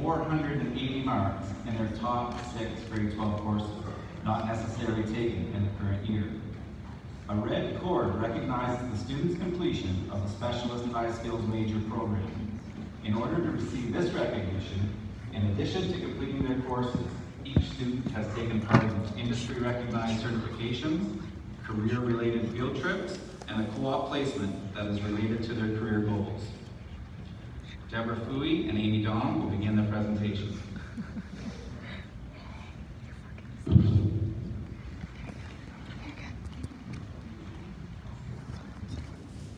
480 marks in their top 6 grade 12 courses, not necessarily taken in the current year. A red cord recognizes the student's completion of the Specialist High Skills Major program. In order to receive this recognition, in addition to completing their courses, each student has taken part in industry-recognized certifications, career-related field trips, and a co-op placement that is related to their career goals. Deborah Fooey and Amy Dong will begin the presentation.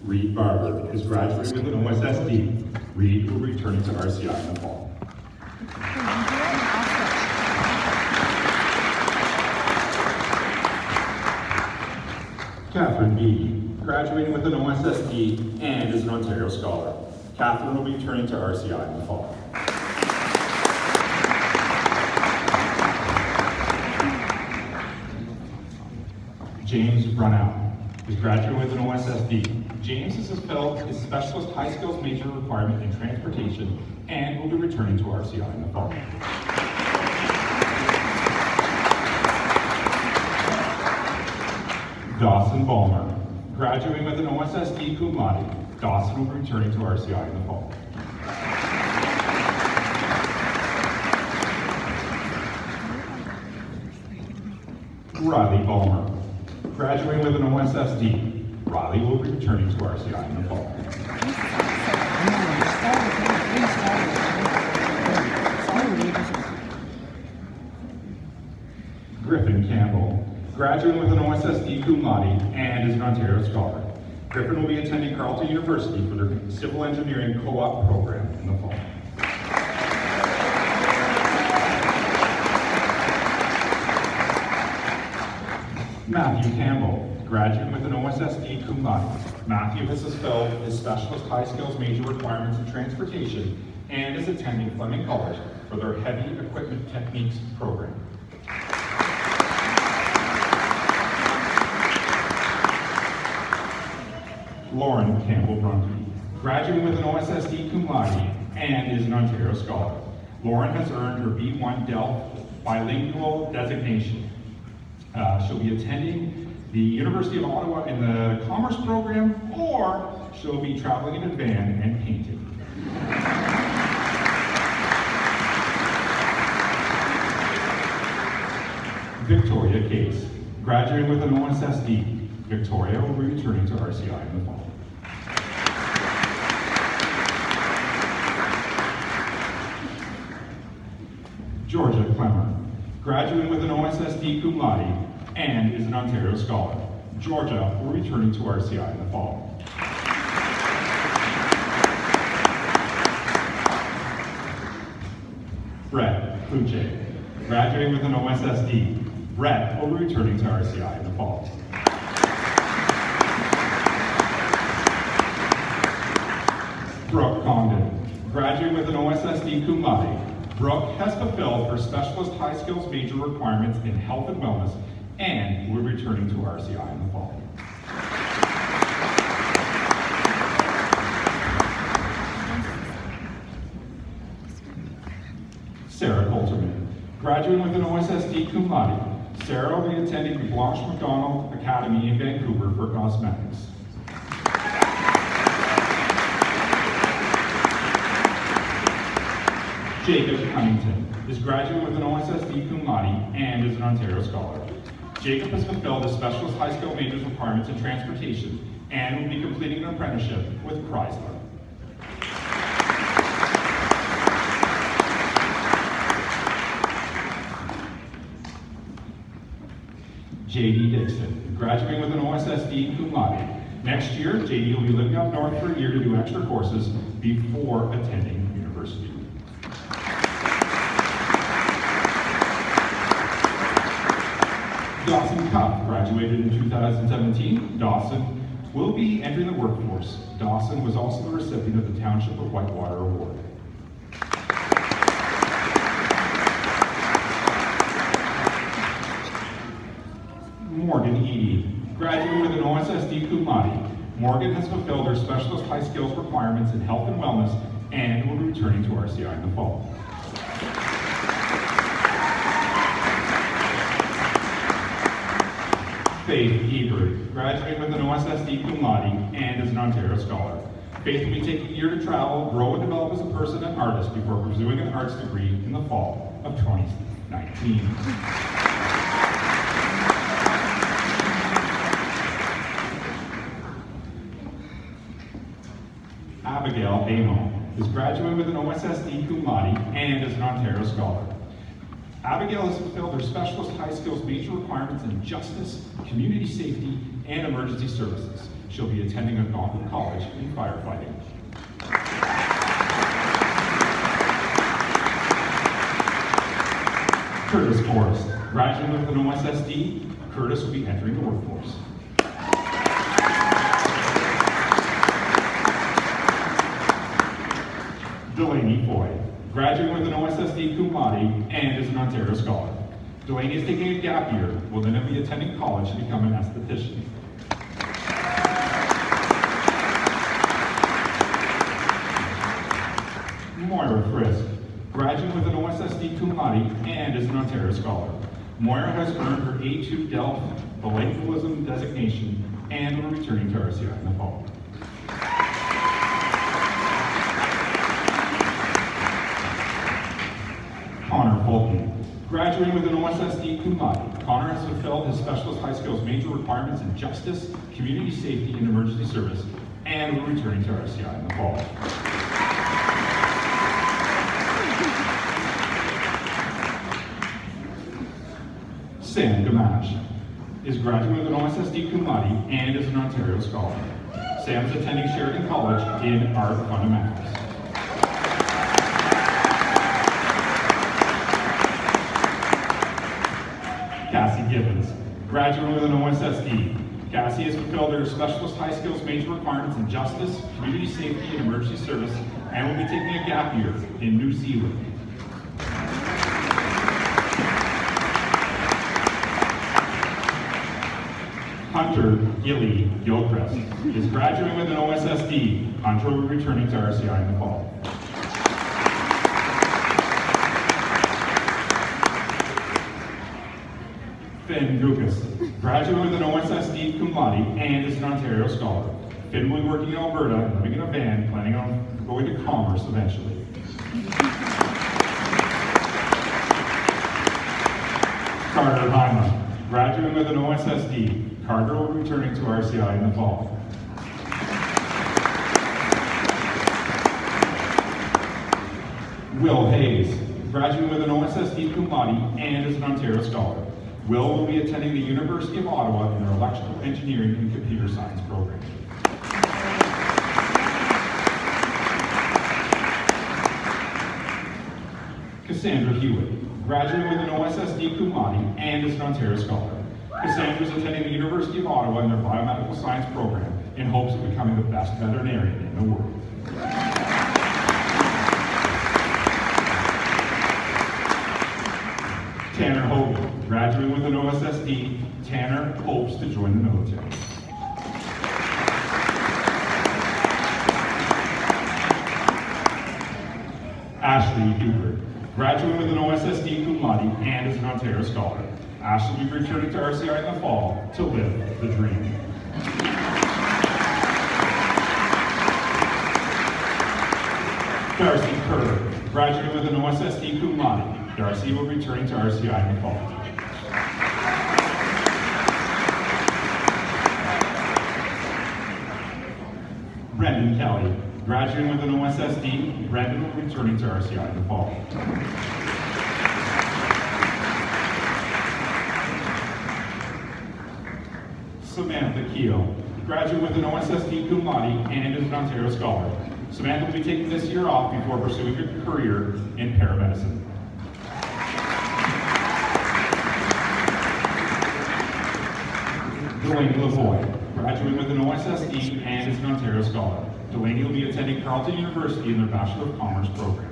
Reed Barber is graduating with an OSSD. Reed will be returning to RCI in the fall. Catherine Beattie, graduating with an OSSD and is an Ontario Scholar. Catherine will be returning to RCI in the fall. James Brunel is graduating with an OSSD. James has fulfilled his Specialist High Skills Major requirement in transportation and will be returning to RCI in the fall. Dawson Ballmer, graduating with an OSSD cum laude. Dawson will be returning to RCI in the fall. Riley Ballmer, graduating with an OSSD. Riley will be returning to RCI in the fall. Griffin Campbell, graduating with an OSSD cum laude and is an Ontario Scholar. Griffin will be attending Carleton University for their Civil Engineering Co-op program in the fall. Matthew Campbell, graduating with an OSSD cum laude. Matthew has fulfilled his Specialist High Skills Major requirements in transportation and is attending Fleming College for their Heavy Equipment Techniques program. Lauren Campbell Brunke, graduating with an OSSD cum laude and is an Ontario Scholar. Lauren has earned her B1 Delft bilingual designation. She'll be attending the University of Ottawa in the Commerce program, or she'll be traveling in a van and painting. Victoria Case, graduating with an OSSD. Victoria will be returning to RCI in the fall. Georgia Clemmer, graduating with an OSSD cum laude and is an Ontario Scholar. Georgia will be returning to RCI in the fall. Brett Fuche, graduating with an OSSD. Brett will be returning to RCI in the fall. Brooke Condon, graduating with an OSSD cum laude. Brooke has fulfilled her Specialist High Skills Major requirements in Health and Wellness and will be returning to RCI in the fall. Sarah Coulterman, graduating with an OSSD cum laude. Sarah will be attending the Blanche McDonald Academy in Vancouver for cosmetics. Jacob Cunnington is graduating with an OSSD cum laude and is an Ontario Scholar. Jacob has fulfilled his Specialist High Skill Majors requirements in transportation and will be completing an apprenticeship with Chrysler. JD Dixon, graduating with an OSSD cum laude. Next year, JD will be living up north for a year to do extra courses before attending university. Dawson Cup graduated in 2017. Dawson will be entering the workforce. Dawson was also the recipient of the Township of Whitewater Award. Morgan Eady, graduating with an OSSD cum laude. Morgan has fulfilled her Specialist High Skills requirements in Health and Wellness and will be returning to RCI in the fall. Faith Ebert, graduating with an OSSD cum laude and is an Ontario Scholar. Faith will be taking a year to travel, grow and develop as a person and artist before pursuing an arts degree in the fall of 2019. Abigail Amo is graduating with an OSSD cum laude and is an Ontario Scholar. Abigail has fulfilled her specialist high skills major requirements in justice, community safety, and emergency services. She'll be attending a college in firefighting. Curtis Forrest, graduating with an OSSD, Curtis will be entering the workforce. Delaney Foy, graduating with an OSSD cum laude and is an Ontario Scholar. Delaney is taking a gap year, will then be attending college to become an esthetician. Moira Frisk, graduating with an OSSD cum laude and is an Ontario Scholar. Moira has earned her A2 Delft bilingualism designation and will be returning to RCI in the fall. Connor Fulton, graduating with an OSSD cum laude. Connor has fulfilled his specialist high skills major requirements in justice, community safety, and emergency service, and will be returning to RCI in the fall. Sam Gamache is graduating with an OSSD cum laude and is an Ontario Scholar. Sam is attending Sheridan College in Art Fundamentals. Cassie Gibbons, graduating with an OSSD. Cassie has fulfilled her specialist high skills major requirements in justice, community safety, and emergency service, and will be taking a gap year in New Zealand. Hunter Gilly Gilchrist is graduating with an OSSD. Hunter will be returning to RCI in the fall. Finn Gukas, graduating with an OSSD cum laude and is an Ontario Scholar. Finn will be working in Alberta, living in a van, planning on going to Commerce eventually. Carter Hyman, graduating with an OSSD. Carter will be returning to RCI in the fall. Will Hayes, graduating with an OSSD cum laude and is an Ontario Scholar. Will be attending the University of Ottawa in their electrical engineering and computer science program. Cassandra Hewitt, graduating with an OSSD cum laude and is an Ontario Scholar. Cassandra is attending the University of Ottawa in their biomedical science program in hopes of becoming the best veterinarian in the world. Tanner Hogan, graduating with an OSSD. Tanner hopes to join the military. Ashley Hubert, graduating with an OSSD cum laude and is an Ontario Scholar. Ashley will be returning to RCI in the fall to live the dream. Darcy Kerr, graduating with an OSSD cum laude. Darcy will be returning to RCI in the fall. Brendan Kelly, graduating with an OSSD. Brendan will be returning to RCI in the fall. Samantha Keel, graduating with an OSSD cum laude and is an Ontario Scholar. Samantha will be taking this year off before pursuing a career in paramedicine. Delaney Lavoie, graduating with an OSSD and is an Ontario Scholar. Delaney will be attending Carleton University in their Bachelor of Commerce program.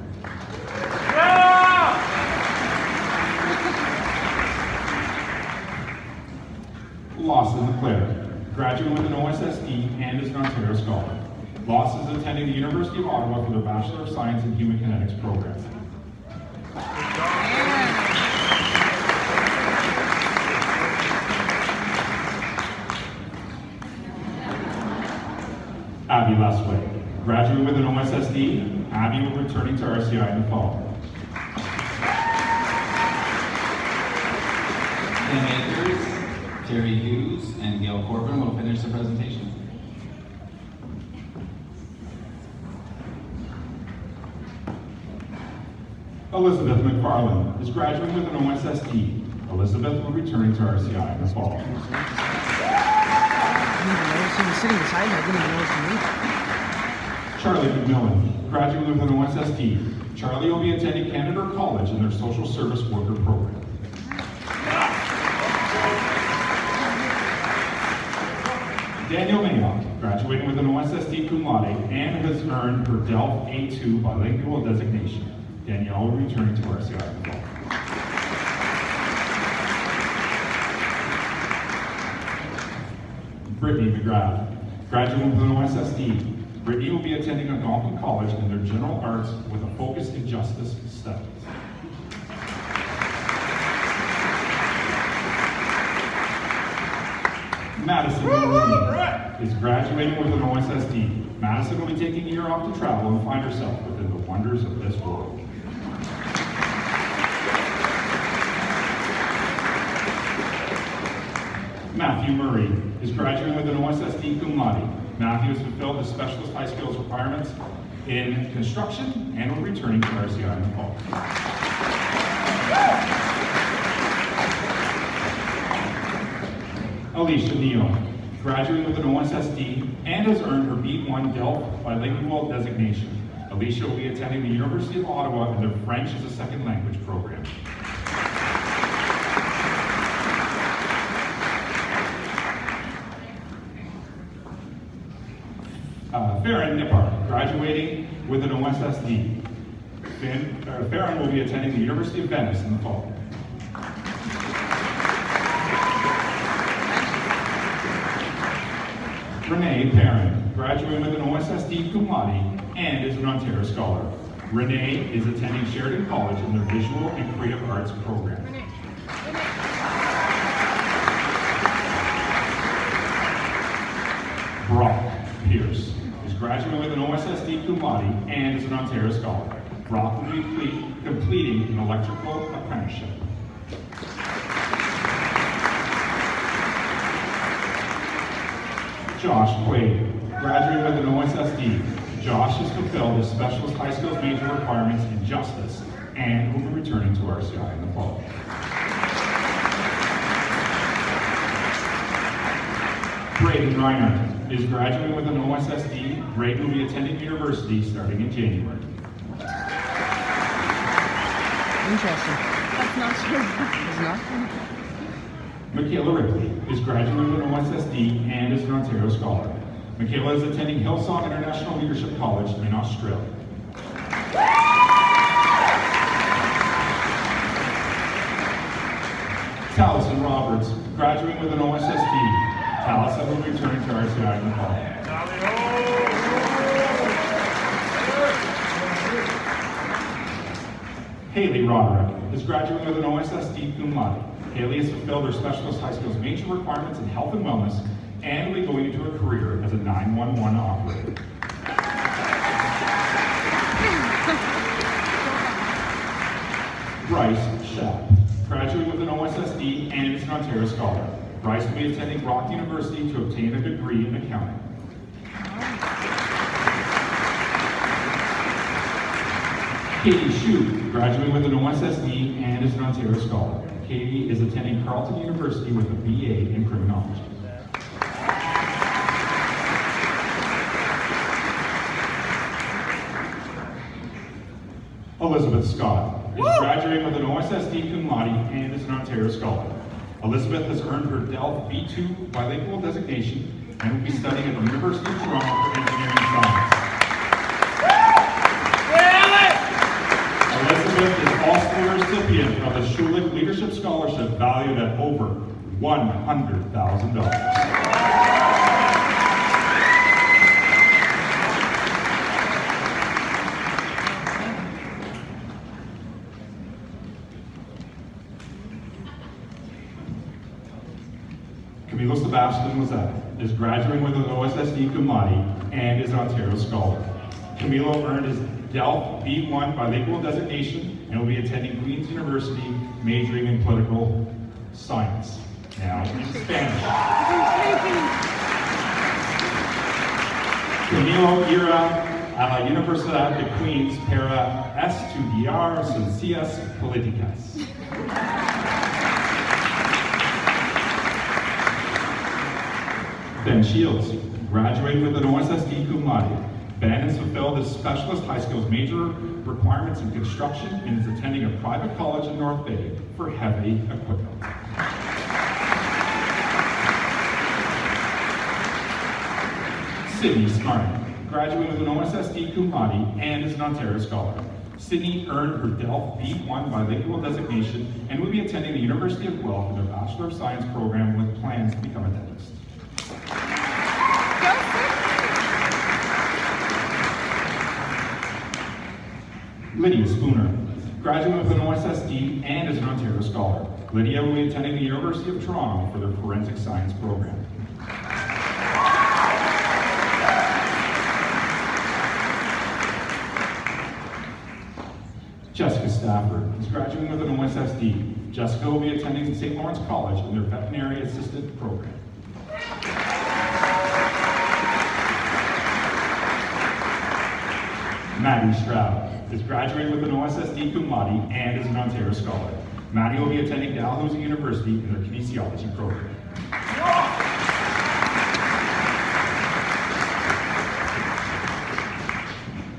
Lawson Leclerc, graduating with an OSSD and is an Ontario Scholar. Lawson is attending the University of Ottawa for their Bachelor of Science in Human Kinetics program. Abby will be returning to RCI in the fall. Ken Akers, Terry Hughes, and Gail Corbin will finish the presentation. Elizabeth McFarland is graduating with an OSSD. Elizabeth will be returning to RCI in the fall. I didn't even notice he was sitting beside me. I didn't even notice me. Charlie McMillan, graduating with an OSSD. Charlie will be attending Canada College in their social service worker program. Danielle Mayock, graduating with an OSSD cum laude and has earned her DELF A2 bilingual designation. Danielle will be returning to RCI in the fall. Brittany McGrath, graduating with an OSSD. Brittany will be attending Algonquin College in their general arts with a focus in justice studies. Madison Marie is graduating with an OSSD. Madison will be taking a year off to travel and find herself within the wonders of this world. Matthew Murray is graduating with an OSSD cum laude. Matthew has fulfilled his specialist high skills requirements in construction and will be returning to RCI in the fall. Alicia Neal, graduating with an OSSD and has earned her B1 DELF bilingual designation. Alicia will be attending the University of Ottawa in their French as a Second Language program. Farron Nippard, graduating with an OSSD. Farron will be attending the University of Venice in the fall. Renee Perrin, graduating with an OSSD cum laude and is an Ontario Scholar. Renee is attending Sheridan College in their Visual and Creative Arts program. Brock Pierce is graduating with an OSSD cum laude and is an Ontario Scholar. Brock will be completing an electrical apprenticeship. Josh Quaid, graduating with an OSSD. Josh has fulfilled his specialist high skills major requirements in justice and will be returning to RCI in the fall. Braden Reinhardt is graduating with an OSSD. Braden will be attending university starting in January. Interesting. That's not true. It's not. Michaela Ripley is graduating with an OSSD and is an Ontario Scholar. Michaela is attending Hillsong International Leadership College in Australia. Taliesin Roberts, graduating with an OSSD. Taliesin will be returning to RCI in the fall. Haley Roderick is graduating with an OSSD cum laude. Haley has fulfilled her specialist high skills major requirements in health and wellness and will be going into a career as a 911 operator. Bryce Schapp, graduating with an OSSD and is an Ontario Scholar. Bryce will be attending Brock University to obtain a degree in accounting. Katie Shue, graduating with an OSSD and is an Ontario Scholar. Katie is attending Carleton University with a BA in criminology. Elizabeth Scott is graduating with an OSSD cum laude and is an Ontario Scholar. Elizabeth has earned her DELF B2 bilingual designation and will be studying at the University of Toronto for engineering science. Elizabeth is also the recipient of the Schulich Leadership Scholarship valued at over $100,000. Camilo Sebastian Lizette is graduating with an OSSD cum laude and is an Ontario Scholar. Camilo earned his Delft B1 bilingual designation and will be attending Queen's University, majoring in political science. Now in Spanish. Camilo irá a la Universidad de Queens para estudiar ciencias políticas. Ben Shields, graduating with an OSSD cum laude. Ben has fulfilled his specialist high skills major requirements in construction and is attending a private college in North Bay for heavy equipment. Sydney Smart, graduating with an OSSD cum laude and is an Ontario Scholar. Sydney earned her Delft B1 bilingual designation and will be attending the University of Guelph in their Bachelor of Science program with plans to become a dentist. Lydia Spooner, graduate with an OSSD and is an Ontario Scholar. Lydia will be attending the University of Toronto for their Forensic Science program. Jessica Stafford is graduating with an OSSD. Jessica will be attending St. Lawrence College in their Veterinary Assistant program. Maddie Stroud is graduating with an OSSD cum laude and is an Ontario Scholar. Maddie will be attending Dalhousie University in their Kinesiology program.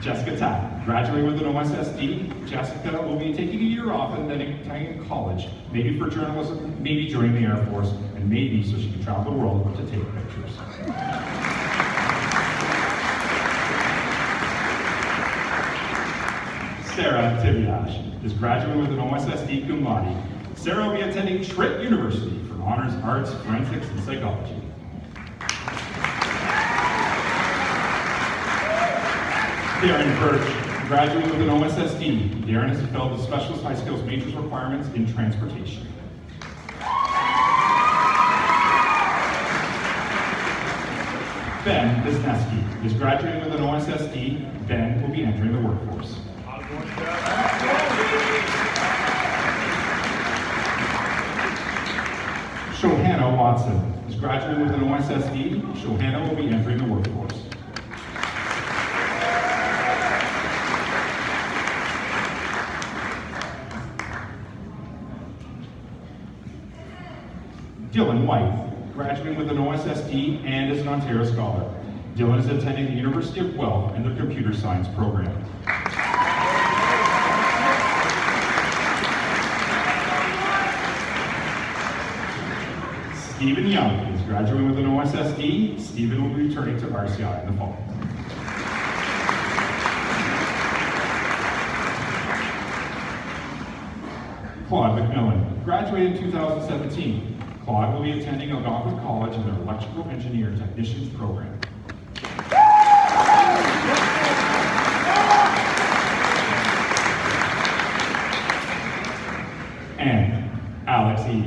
Jessica Tapp, graduating with an OSSD. Jessica will be taking a year off and then attending college, maybe for journalism, maybe joining the Air Force, and maybe so she can travel the world to take pictures. Sarah Tibiash is graduating with an OSSD cum laude. Sarah will be attending Trent University for honors arts, forensics, and psychology. Darren Birch, graduating with an OSSD. Darren has fulfilled the specialist high skills majors requirements in transportation. Ben Wisniewski is graduating with an OSSD. Ben will be entering the workforce. Shohana Watson is graduating with an OSSD. Shohana will be entering the workforce. Dylan White, graduating with an OSSD and is an Ontario Scholar. Dylan is attending the University of Guelph in their Computer Science program. Stephen Young is graduating with an OSSD. Stephen will be returning to RCI in the fall. Claude McMillan, graduated in 2017. Claude will be attending Algonquin College in their Electrical Engineer Technicians program. And Alex E.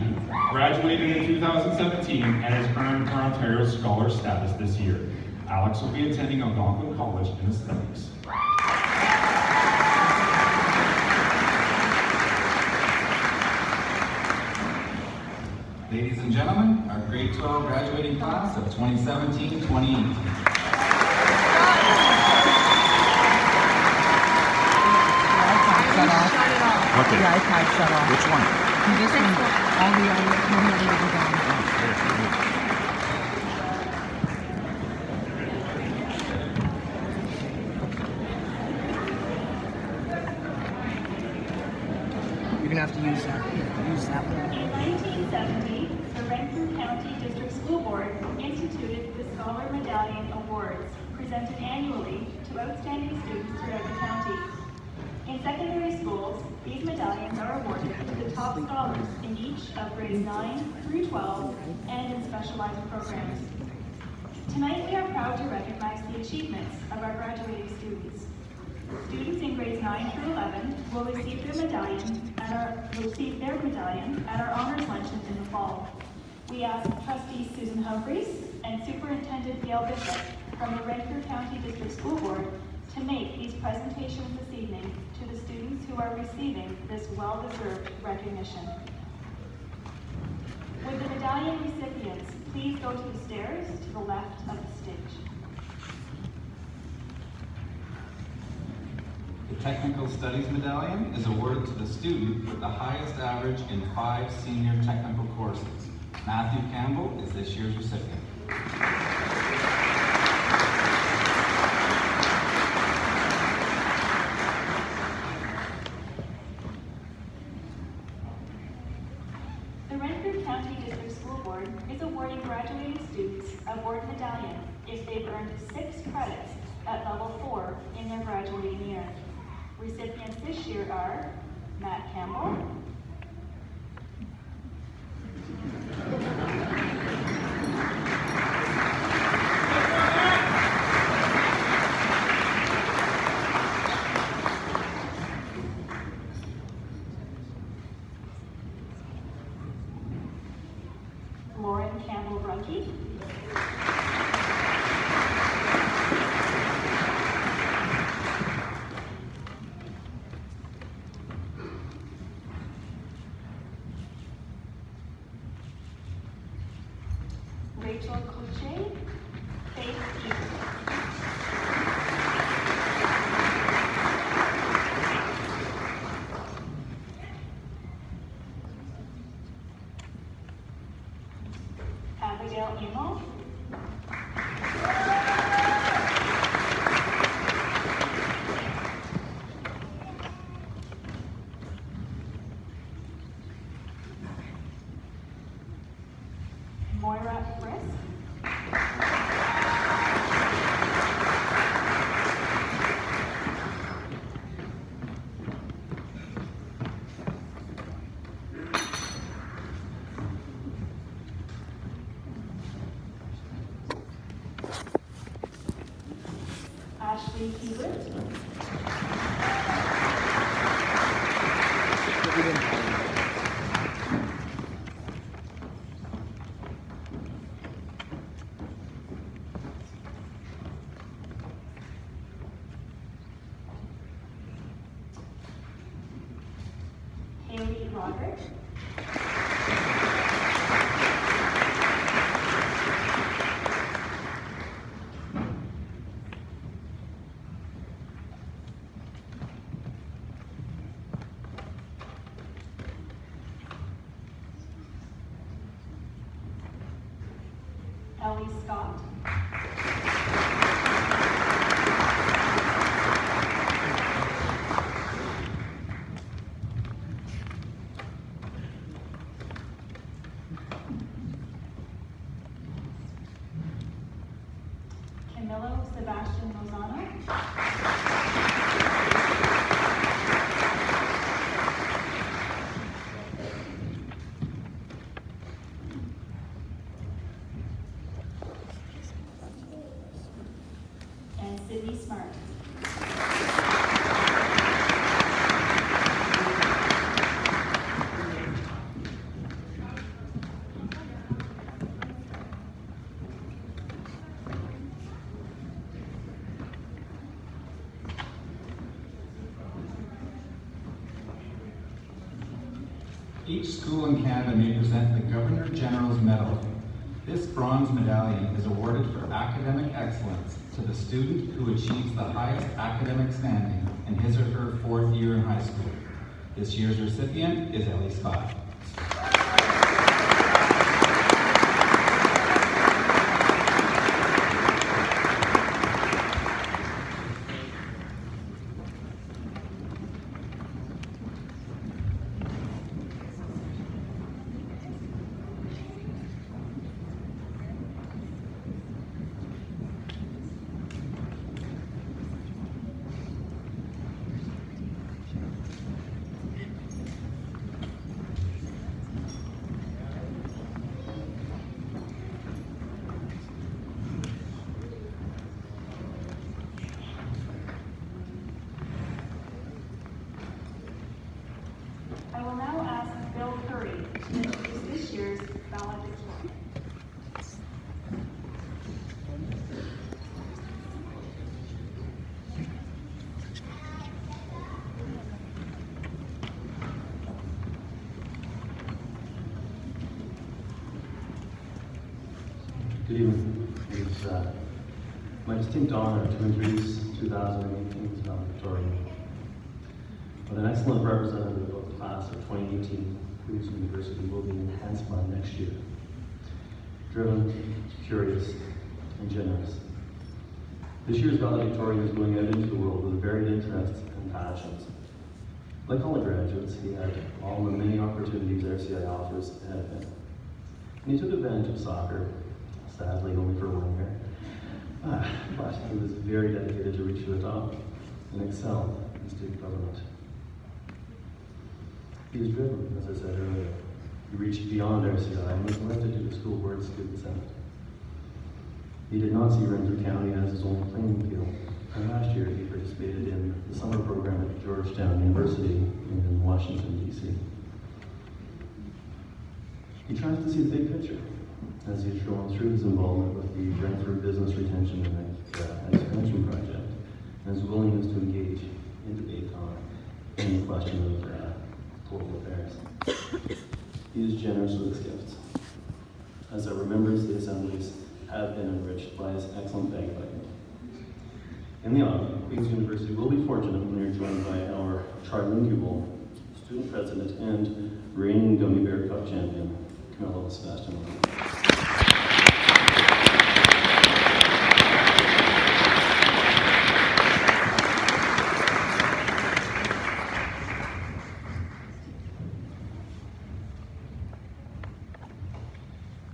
graduated in 2017 and has earned her Ontario Scholar status this year. Alex will be attending Algonquin College in Aesthetics. Ladies and gentlemen, our grade 12 graduating class of 2017-2018. Okay. The iPad shut off. Which one? This one, all the other down. You're gonna have to use that one. In 1970, the Renfrew County District School Board instituted the Scholar Medallion Awards, presented annually to outstanding students throughout the county. In secondary schools, these medallions are awarded to the top scholars in each of grades 9 through 12 and in specialized programs. Tonight we are proud to recognize the achievements of our graduating students. Students in grades 9 through 11 will receive their medallion at our honors luncheon in the fall. We ask Trustee Susan Humphreys and Superintendent Gail Bishop from the Renfrew County District School Board to make these presentations this evening to the students who are receiving this well-deserved recognition. Would the medallion recipients please go to the stairs to the left of the stage? The Technical Studies Medallion is awarded to the student with the highest average in 5 senior technical courses. Matthew Campbell is this year's recipient. The Renfrew County District School Board is awarding graduating students a board medallion if they've earned 6 credits at level 4 in their graduating year. Recipients this year are Matt Campbell, Lauren Campbell-Brunke, Rachel Couche, Faith Eaton. Abigail Emo, Moira Frisk, Ashley Hubert, Haley Roderick, Ellie Scott, Camilo Sebastian Lozano, and Sydney Smart. Each school in Canada may present the Governor General's Medal. This bronze medallion is awarded for academic excellence to the student who achieves the highest academic standing in his or her 4th year in high school. This year's recipient is Ellie Scott. Good evening. It's my distinct honor to introduce 2018's valedictorian. But an excellent representative of the class of 2018, Queen's University will be enhanced by next year. Driven, curious, and generous. This year's valedictorian is going out into the world with varied interests and passions. Like all the graduates, he had all the many opportunities RCI offers ahead of him. And he took advantage of soccer, sadly only for 1 year. But he was very dedicated to reach the top and excel in student government. He was driven, as I said earlier. He reached beyond RCI and was elected to the school board student senate. He did not see Renfrew County as his own playing field, and last year he participated in the summer program at Georgetown University in Washington, D.C. He tries to see the big picture, as he's shown through his involvement with the Renfrew Business Retention and Expansion Project, and his willingness to engage in debate on any question of political affairs. He is generous with his gifts. As our members, the assemblies have been enriched by his excellent bagpiping. In the autumn, Queen's University will be fortunate when we are joined by our trilingual student president and reigning Gummy Bear Cup champion, Camilo Sebastian.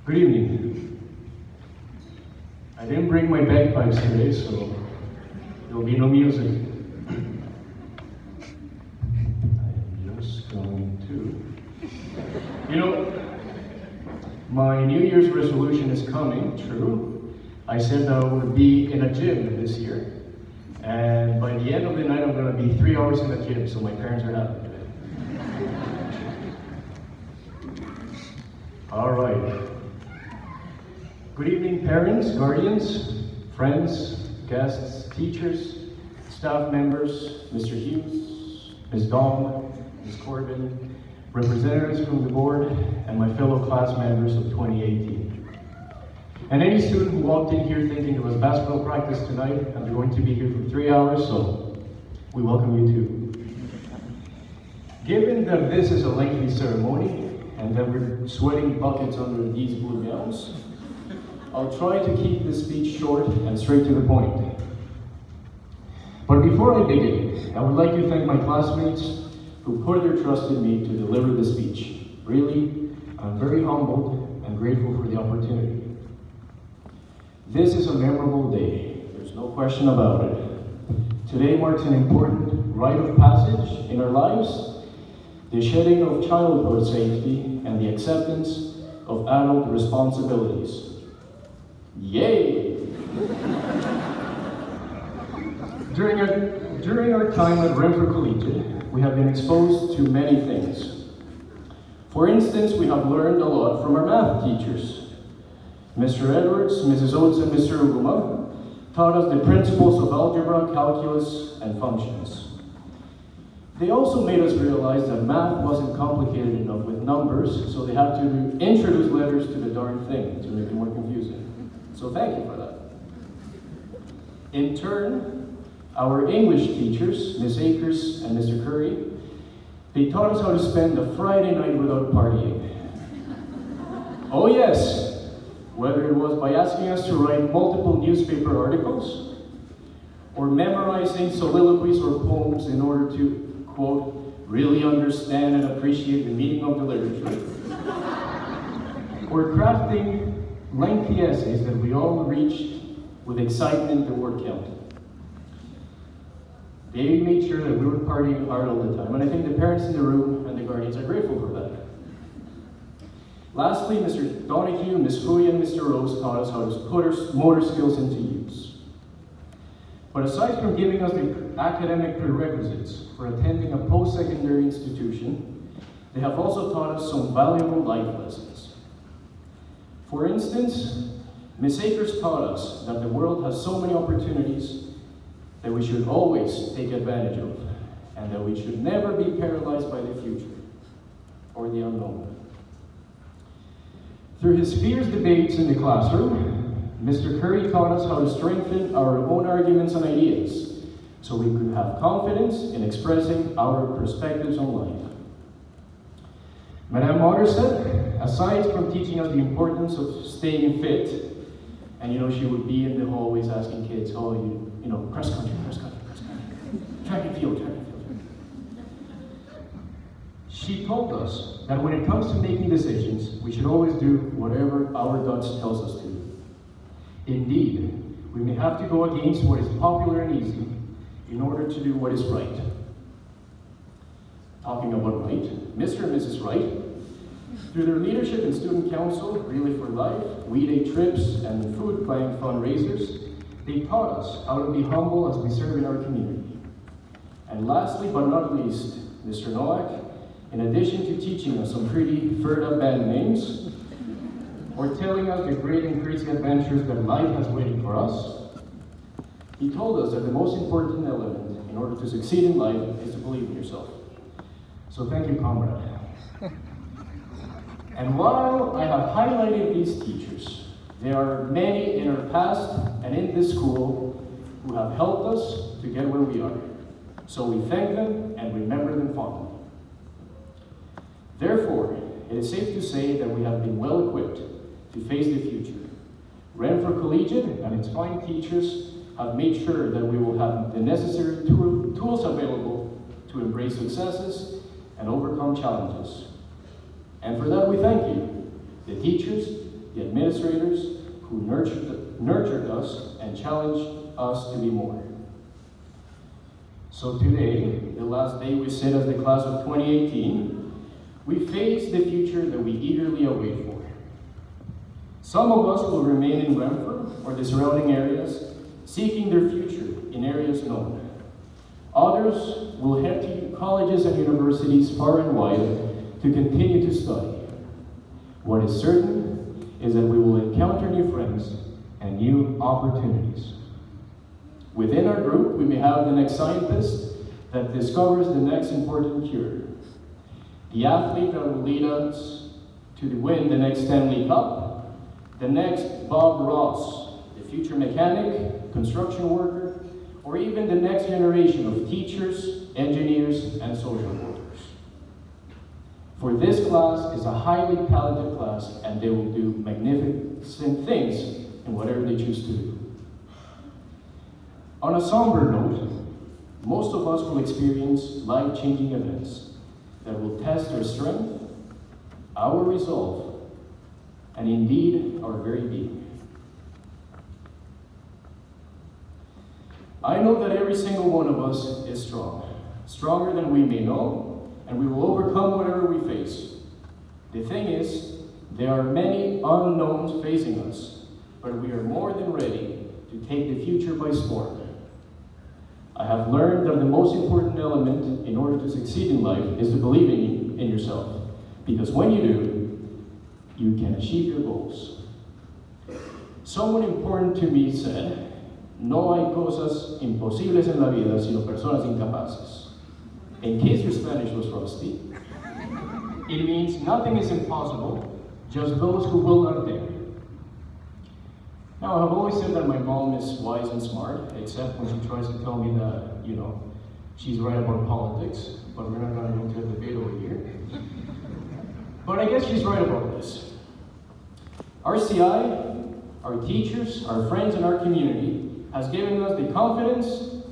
Good evening. I didn't bring my bagpipes today, so there'll be no music. I'm just going to... my New Year's resolution is coming, true. I said that I would be in a gym this year. And by the end of the night, I'm going to be 3 hours in the gym, so my parents are happy with it. All right. Good evening, parents, guardians, friends, guests, teachers, staff members, Mr. Hughes, Ms. Dawn, Ms. Corbin, representatives from the board, and my fellow class members of 2018. And any student who walked in here thinking it was basketball practice tonight, and they're going to be here for 3 hours, so we welcome you too. Given that this is a lengthy ceremony, and that we're sweating buckets under these blue gowns, I'll try to keep this speech short and straight to the point. But before I begin, I would like to thank my classmates who put their trust in me to deliver the speech. Really, I'm very humbled and grateful for the opportunity. This is a memorable day, there's no question about it. Today marks an important rite of passage in our lives, the shedding of childhood safety and the acceptance of adult responsibilities. Yay! During our time at Renfrew Collegiate, we have been exposed to many things. For instance, we have learned a lot from our math teachers. Mr. Edwards, Mrs. Oates, and Mr. Uguma taught us the principles of algebra, calculus, and functions. They also made us realize that math wasn't complicated enough with numbers, so they had to introduce letters to the darn thing to make it more confusing. So thank you for that. In turn, our English teachers, Ms. Akers and Mr. Curry, they taught us how to spend a Friday night without partying. Oh yes, whether it was by asking us to write multiple newspaper articles, or memorizing soliloquies or poems in order to, quote, really understand and appreciate the meaning of the literature, or crafting lengthy essays that we all reached with excitement and word count. They made sure that we were partying hard all the time, and I think the parents in the room and the guardians are grateful for that. Lastly, Mr. Donahue, Ms. Fouy, and Mr. Rose taught us how to put our motor skills into use. But aside from giving us the academic prerequisites for attending a post-secondary institution, they have also taught us some valuable life lessons. For instance, Ms. Akers taught us that the world has so many opportunities that we should always take advantage of, and that we should never be paralyzed by the future or the unknown. Through his fierce debates in the classroom, Mr. Curry taught us how to strengthen our own arguments and ideas so we could have confidence in expressing our perspectives on life. Madame Motter said, aside from teaching us the importance of staying fit, and she would be in the hallways asking kids, cross country, track and field. She told us that when it comes to making decisions, we should always do whatever our guts tells us to do. Indeed, we may have to go against what is popular and easy in order to do what is right. Talking about right, Mr. and Mrs. Wright, through their leadership in Student Council, Relay for Life, We Day trips, and food planning fundraisers, they taught us how to be humble as we serve in our community. And lastly, but not least, Mr. Nowak, in addition to teaching us some pretty furred-up band names, or telling us the great and crazy adventures that life has waiting for us, he told us that the most important element in order to succeed in life is to believe in yourself. So thank you, comrade. And while I have highlighted these teachers, there are many in our past and in this school who have helped us to get where we are. So we thank them and remember them fondly. Therefore, it is safe to say that we have been well equipped to face the future. Renfrew Collegiate and its fine teachers have made sure that we will have the necessary tools available to embrace successes and overcome challenges. And for that we thank you, the teachers, the administrators who nurtured us and challenged us to be more. So today, the last day we sit as the class of 2018, we face the future that we eagerly await for. Some of us will remain in Renfrew or the surrounding areas, seeking their future in areas known. Others will head to colleges and universities far and wide to continue to study. What is certain is that we will encounter new friends and new opportunities. Within our group, we may have the next scientist that discovers the next important cure, the athlete that will lead us to win the next Stanley Cup, the next Bob Ross, the future mechanic, construction worker, or even the next generation of teachers, engineers, and social workers. For this class is a highly talented class, and they will do magnificent things in whatever they choose to do. On a somber note, most of us will experience life-changing events that will test our strength, our resolve, and indeed our very being. I know that every single one of us is strong, stronger than we may know, and we will overcome whatever we face. The thing is, there are many unknowns facing us, but we are more than ready to take the future by storm. I have learned that the most important element in order to succeed in life is to believe in yourself, because when you do, you can achieve your goals. Someone important to me said, "No hay cosas imposibles en la vida, sino personas incapaces." In case your Spanish was rusty, it means nothing is impossible, just those who will not dare. Now, I have always said that my mom is wise and smart, except when she tries to tell me that, she's right about politics, but we're not going to go into a debate over here. But I guess she's right about this. RCI, our teachers, our friends, and our community has given us the confidence,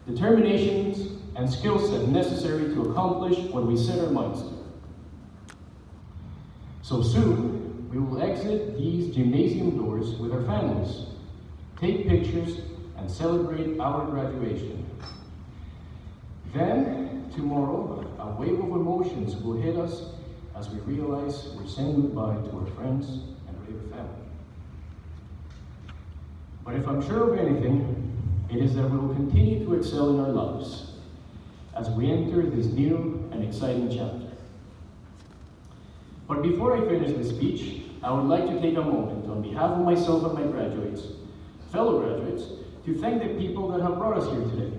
determinations, and skill set necessary to accomplish what we set our minds to. So soon, we will exit these gymnasium doors with our families, take pictures, and celebrate our graduation. Then, tomorrow, a wave of emotions will hit us as we realize we're saying goodbye to our friends and regular family. But if I'm sure of anything, it is that we will continue to excel in our lives as we enter this new and exciting chapter. But before I finish this speech, I would like to take a moment on behalf of myself and my fellow graduates, to thank the people that have brought us here today.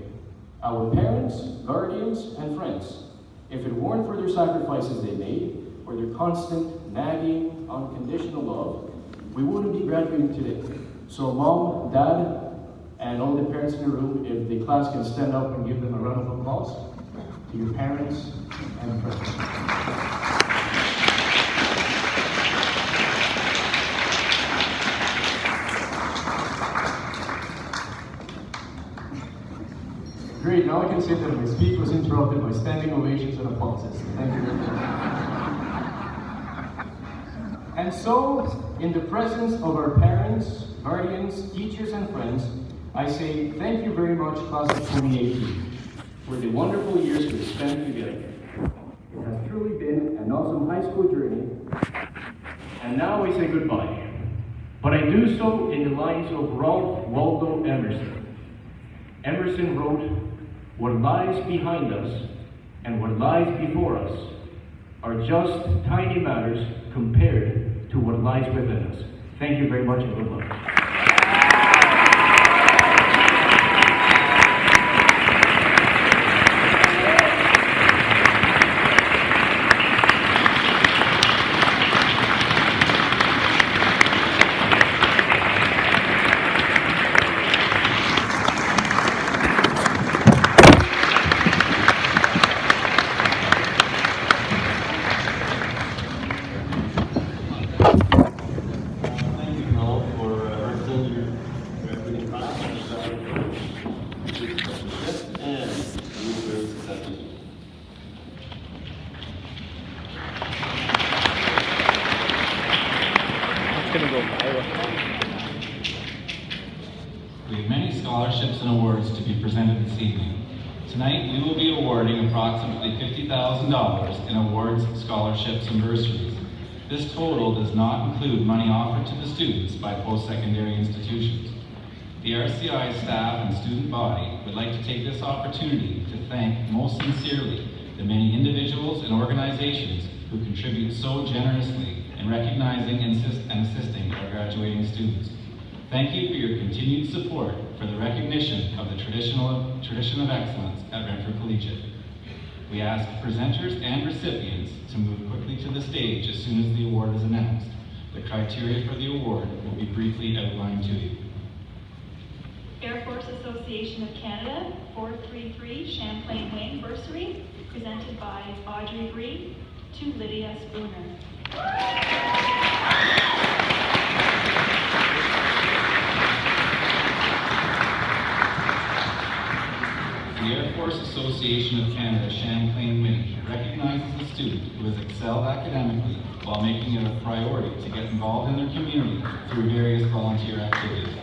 Our parents, guardians, and friends. If it weren't for their sacrifices they made, or their constant, nagging, unconditional love, we wouldn't be graduating today. So mom, dad, and all the parents in the room, if the class can stand up and give them a round of applause to your parents and friends. Great, now I can say that my speech was interrupted by standing ovations and applauses. Thank you very much. And so, in the presence of our parents, guardians, teachers, and friends, I say thank you very much, class of 2018, for the wonderful years we've spent together. It has truly been an awesome high school journey, and now I say goodbye. But I do so in the lines of Ralph Waldo Emerson. Emerson wrote, "What lies behind us and what lies before us are just tiny matters compared to what lies within us." Thank you very much and good luck. We have many scholarships and awards to be presented this evening. Tonight, we will be awarding approximately $50,000 in awards, scholarships, and bursaries. This total does not include money offered to the students by post-secondary institutions. The RCI staff and student body would like to take this opportunity to thank most sincerely the many individuals and organizations who contribute so generously in recognizing and assisting our graduating students. Thank you for your continued support for the recognition of the tradition of excellence at Renfrew Collegiate. We ask presenters and recipients to move quickly to the stage as soon as the award is announced. The criteria for the award will be briefly outlined to you. Air Force Association of Canada 433 Champlain Wing Bursary, presented by Audrey Bree to Lydia Spooner. The Air Force Association of Canada Champlain Wing recognizes a student who has excelled academically while making it a priority to get involved in their community through various volunteer activities.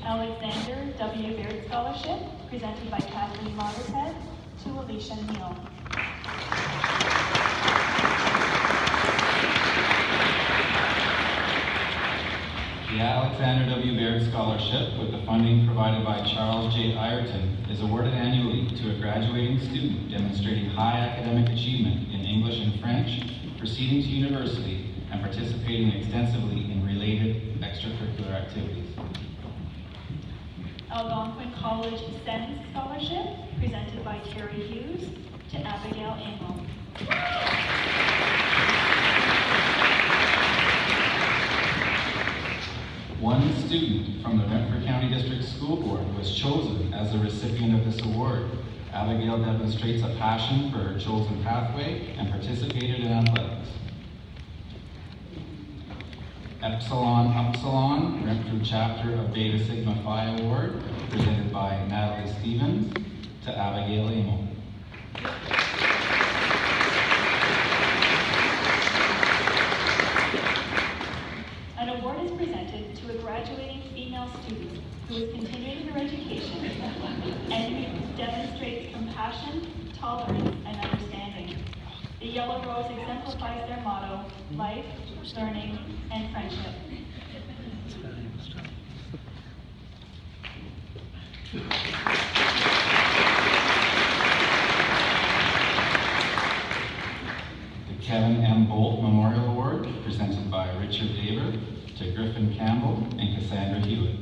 Alexander W. Baird Scholarship, presented by Kathleen Mottershead to Alicia Neal. The Alexander W. Baird Scholarship, with the funding provided by Charles J. Ireton, is awarded annually to a graduating student demonstrating high academic achievement in English and French, proceeding to university, and participating extensively in related extracurricular activities. Algonquin College Sens Scholarship, presented by Terry Hughes to Abigail Engel. One student from the Renfrew County District School Board was chosen as the recipient of this award. Abigail demonstrates a passion for her chosen pathway and participated in athletics. Epsilon Upsilon, Renfrew Chapter of Beta Sigma Phi Award, presented by Natalie Stevens to Abigail Amo. An award is presented to a graduating female student who is continuing her education and who demonstrates compassion, tolerance, and understanding. The yellow rose exemplifies their motto, life, learning, and friendship. The Kevin M. Bolt Memorial Award, presented by Richard Daver to Griffin Campbell and Cassandra Hewitt.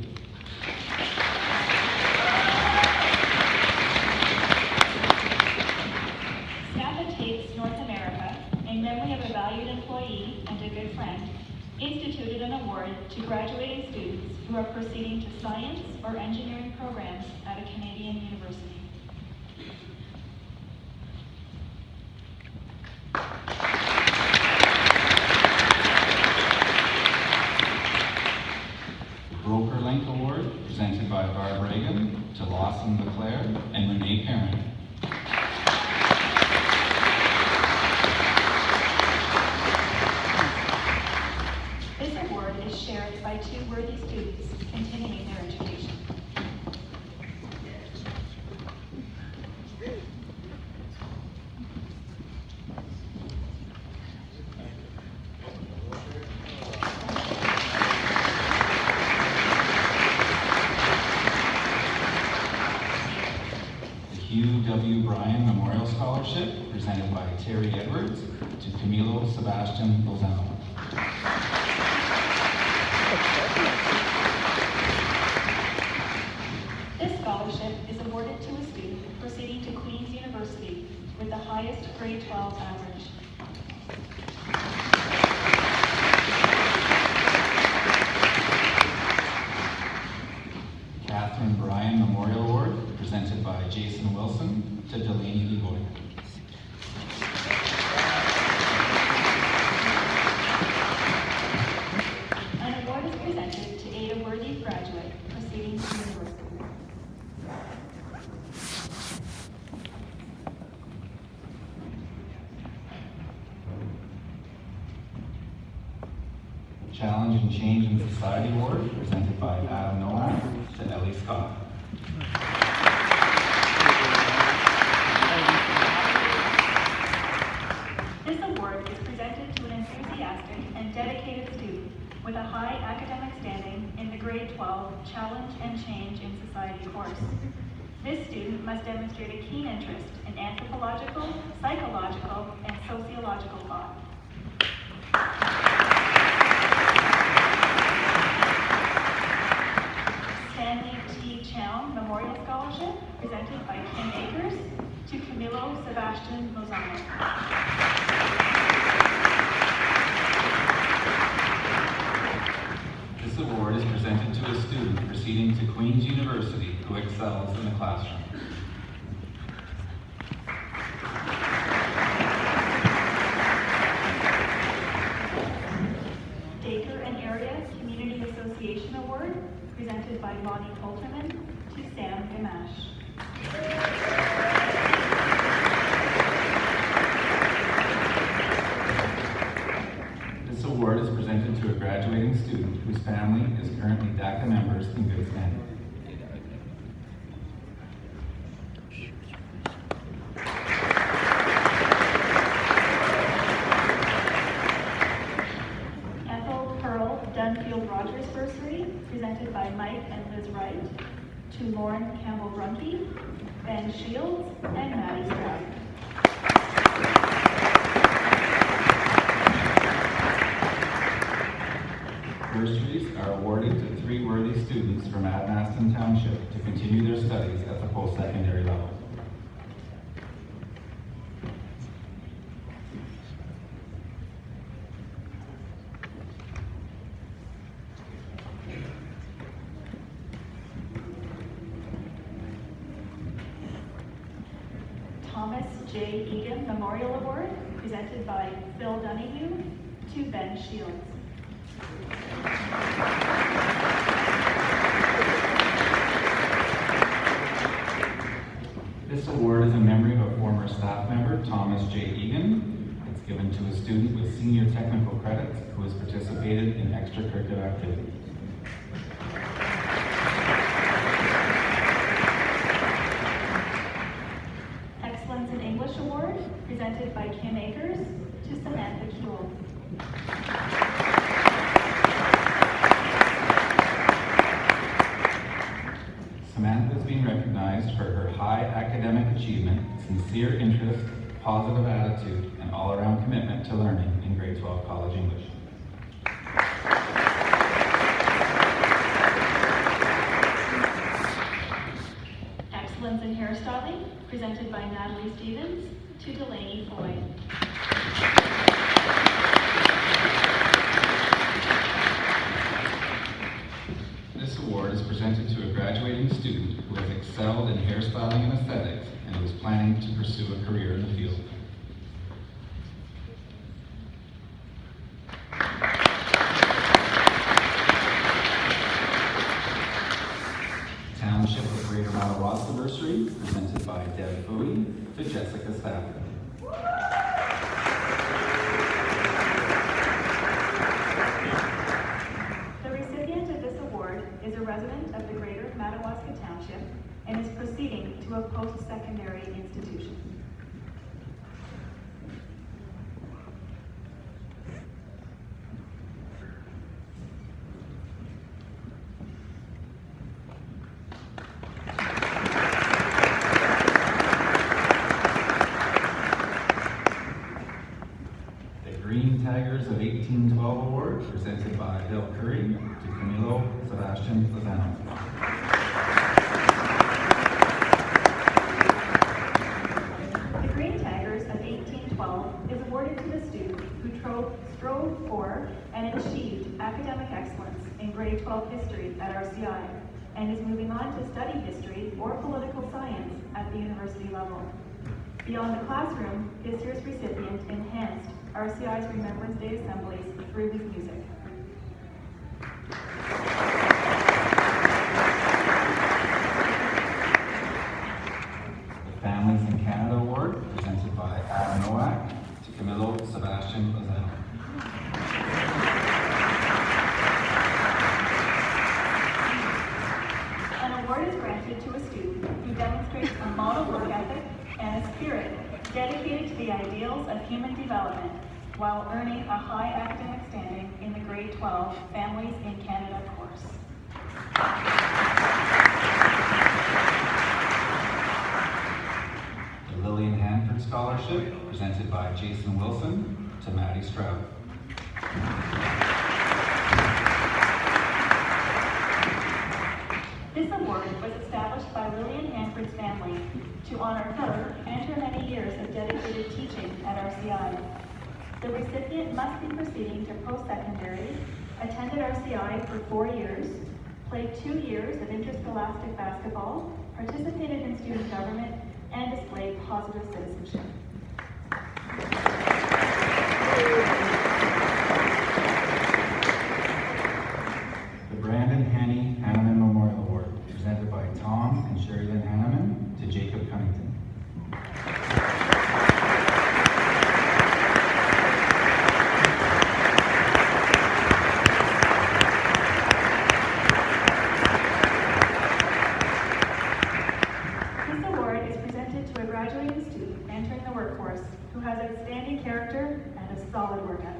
a good friend, instituted an award to graduating students who are proceeding to science or engineering programs at a Canadian university. Broker Link Award, presented by Barb Reagan to Lawson LeClaire and Renee Perrin. This award is shared by two worthy students continuing their education. Hugh W. Bryan Memorial Scholarship, presented by Terry Edwards to Camilo Sebastian Lozano. This scholarship is awarded to a student proceeding to Queen's University with the highest grade 12 average. Catherine Bryan Memorial Award, presented by Jason Wilson to Delaney Levoy. An award is presented to aid a worthy graduate proceeding to university. Challenge and Change in Society Award, presented by Adam Nowak to Ellie Scott. This award is presented to an enthusiastic and dedicated student with a high academic standing in the grade 12 Challenge and Change in Society course. This student must demonstrate a keen interest in anthropological, psychological, and sociological thought. Stanley T. Chown Memorial Scholarship, presented by Kim Akers to Camilo Sebastian Lozano. This award is presented to a student proceeding to Queen's University who excels in the classroom. Dacre and Area Community Association Award, presented by Lonnie Coulterman to Sam Gamache. This award is presented to a graduating student whose family is currently DACA members in good standing. Ethel Pearl Dunfield Rogers Bursary, presented by Mike and Liz Wright to Lauren Campbell Brunke, Ben Shields, and Maddie Stroud. Bursaries are awarded to 3 worthy students from Admaston Township to continue their studies at the post-secondary level. Thomas J. Egan Memorial Award, presented by Phil Donahue to Ben Shields. This award is in memory of a former staff member, Thomas J. Egan. It's given to a student with senior technical credits who has participated in extracurricular activities. Excellence in English Award, presented by Kim Akers to Samantha Kuehl. Samantha is being recognized for her high academic achievement, sincere interest, positive attitude, and all-around commitment to learning in grade 12 college English. Excellence in Hairstyling, presented by Natalie Stevens to Delaney Foy. bursary, presented by Deb Bowie to Jessica Stafford. The recipient of this award is a resident of the Greater Madawaska Township and is proceeding to a post-secondary institution. Green Tigers of 1812 Award, presented by Bill Curry to Camilo Sebastian Lozano. The Green Tigers of 1812 is awarded to the student who strove for and achieved academic excellence in grade 12 history at RCI and is moving on to study history or political science at the university level. Beyond the classroom, this year's recipient enhanced RCI's Remembrance Day assemblies through his music. The Families in Canada Award, presented by Adam Nowak to Camilo Sebastian Lozano. An award is granted to a student who demonstrates a model work ethic and a spirit dedicated to the ideals of human development while earning a high academic standing in the grade 12 Families in Canada course. The Lillian Hanford Scholarship, presented by Jason Wilson to Maddie Stroud. This award was established by Lillian Hanford's family to honor her and her many years of dedicated teaching at RCI. The recipient must be proceeding to post-secondary, attended RCI for 4 years, played 2 years of interscholastic basketball, participated in student government, and displayed positive citizenship. The Brandon Haney Hanneman Memorial Award, presented by Tom and Sherry Lynn Hanneman to Jacob Cunnington. This award is presented to a graduating student entering the workforce who has outstanding character and a solid work ethic.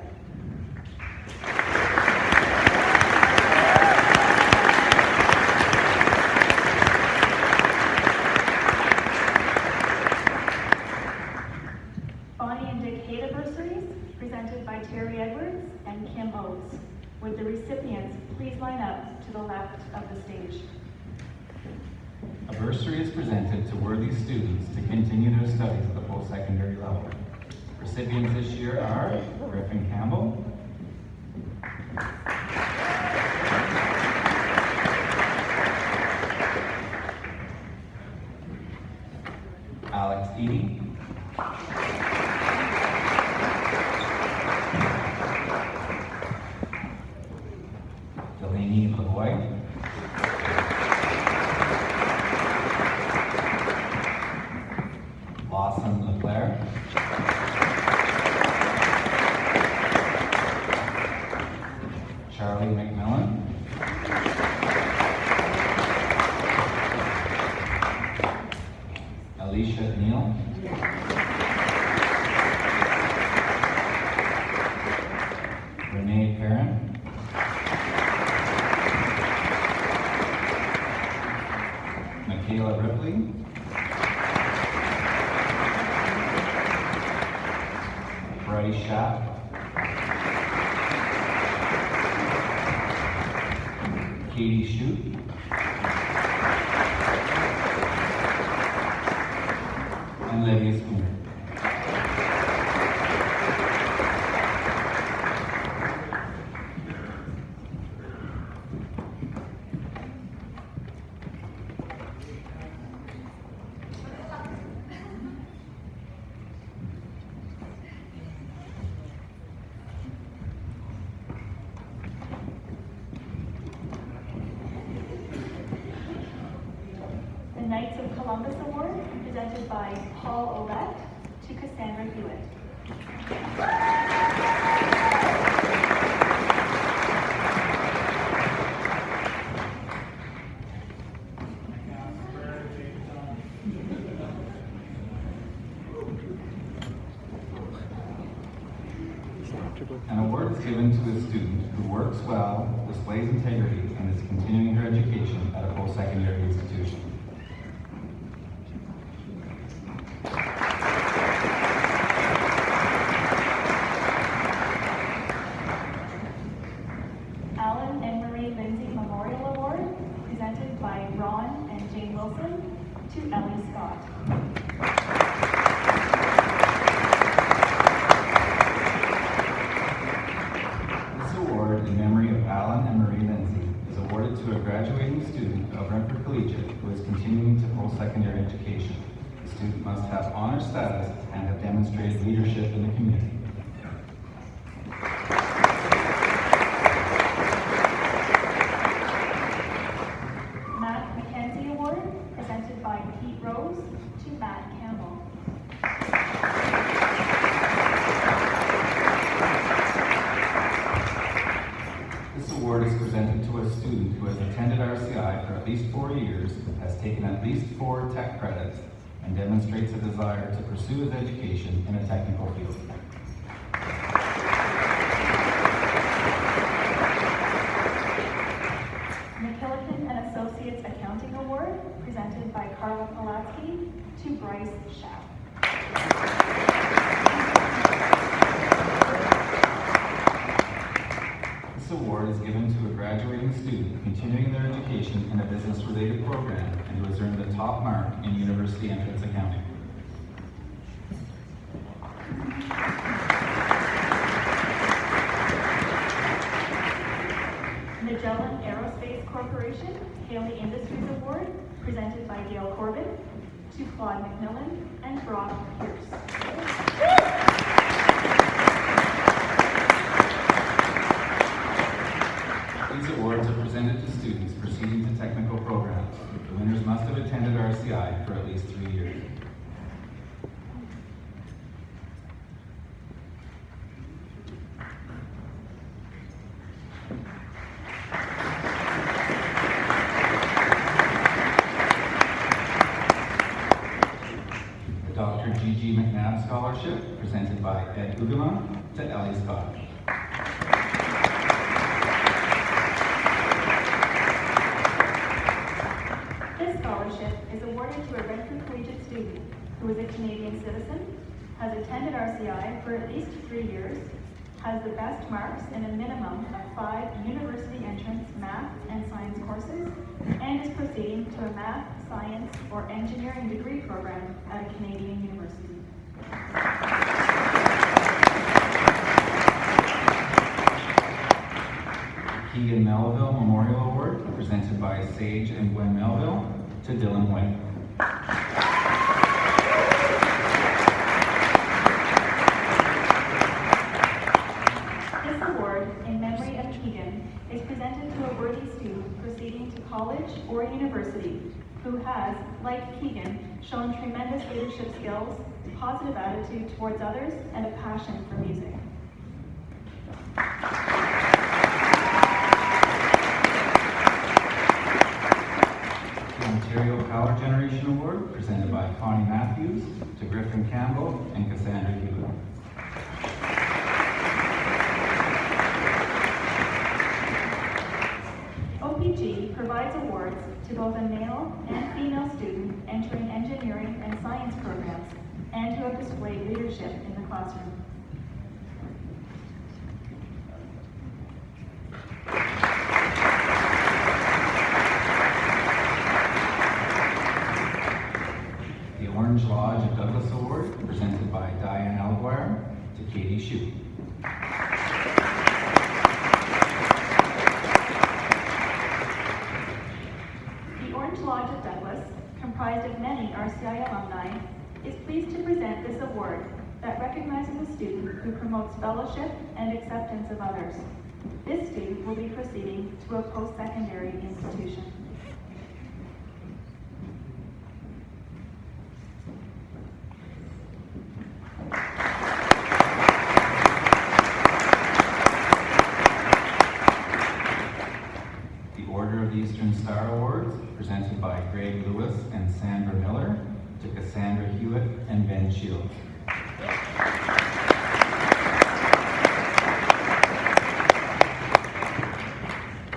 Bonnie and Dick Haight bursaries, presented by Terry Edwards and Kim Oates. Would the recipients please line up to the left of the stage? A bursary is presented to worthy students to continue their studies at the post-secondary level. Recipients this year are Griffin Campbell, Alex Eady, Delaney LeBoy, Lawson LeClaire, Charlie McMillan, Alicia Neal, Renee Perrin, Michaela Ripley, Bryce Schapp, Katie Shute, and Lydia Spooner. Columbus Award, presented by Paul Ouellette to Cassandra Hewitt. An award is given to a student who works well, displays integrity, and is continuing her education at a post-secondary institution. Alan and Marie Lindsay Memorial Award, presented by Ron and Jane Wilson to Ellie Scott. This award, in memory of Alan and Marie Lindsay, is awarded to a graduating student of Renfrew Collegiate who is continuing to post-secondary education. The student must have honor status and have demonstrated leadership in the community. Matt Mackenzie Award, presented by Pete Rose to Matt Campbell. This award is presented to a student who has attended RCI for at least 4 years, has taken at least 4 tech credits, and demonstrates a desire to pursue his education in a technical field. McKillican and Associates Accounting Award, presented by Carla Polatsky to Bryce Schaff. This award is given to a graduating student continuing their education in a business-related program and who has earned the top mark in university entrance accounting. Magellan Aerospace Corporation Haley Industries Award, presented by Gail Corbin to Claude McMillan and Brock Pierce. These awards are presented to students proceeding to technical programs. The winners must have attended RCI for at least 3 years. The Dr. G.G. McNabb Scholarship, presented by Ed Ugama to Ellie Scott. This scholarship is awarded to a Renfrew Collegiate student who is a Canadian citizen, has attended RCI for at least 3 years, has the best marks in a minimum of 5 university entrance math and science courses, and is proceeding to a math, science, or engineering degree program at a Canadian university. Keegan Melville Memorial Award, presented by Sage and Gwen Melville to Dylan White. This award, in memory of Keegan, is presented to a worthy student proceeding to college or university who has, like Keegan, shown tremendous leadership skills, positive attitude towards others, and a passion for music. The Ontario Power Generation Award, presented by Connie Matthews to Griffin Campbell and Cassandra Hewitt. OPG provides awards to both a male and female student entering engineering and science programs and who have displayed leadership in the classroom. The Orange Lodge of Douglas Award, presented by Diane Alguire to Katie Shue. The Orange Lodge of Douglas, comprised of many RCI alumni, is pleased to present this award that recognizes a student who promotes fellowship and acceptance of others. This student will be proceeding to a post-secondary institution. Star Awards, presented by Greg Lewis and Sandra Miller, to Cassandra Hewitt and Ben Shields.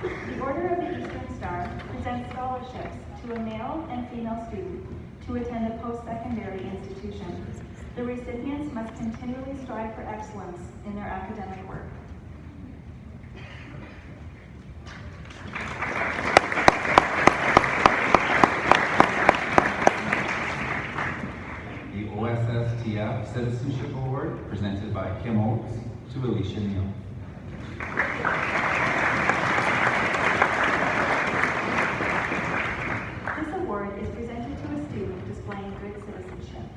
The Order of the Eastern Star presents scholarships to a male and female student to attend a post-secondary institution. The recipients must continually strive for excellence in their academic work. The OSSTF Citizenship Award, presented by Kim Oakes, to Alicia Neal. This award is presented to a student displaying good citizenship.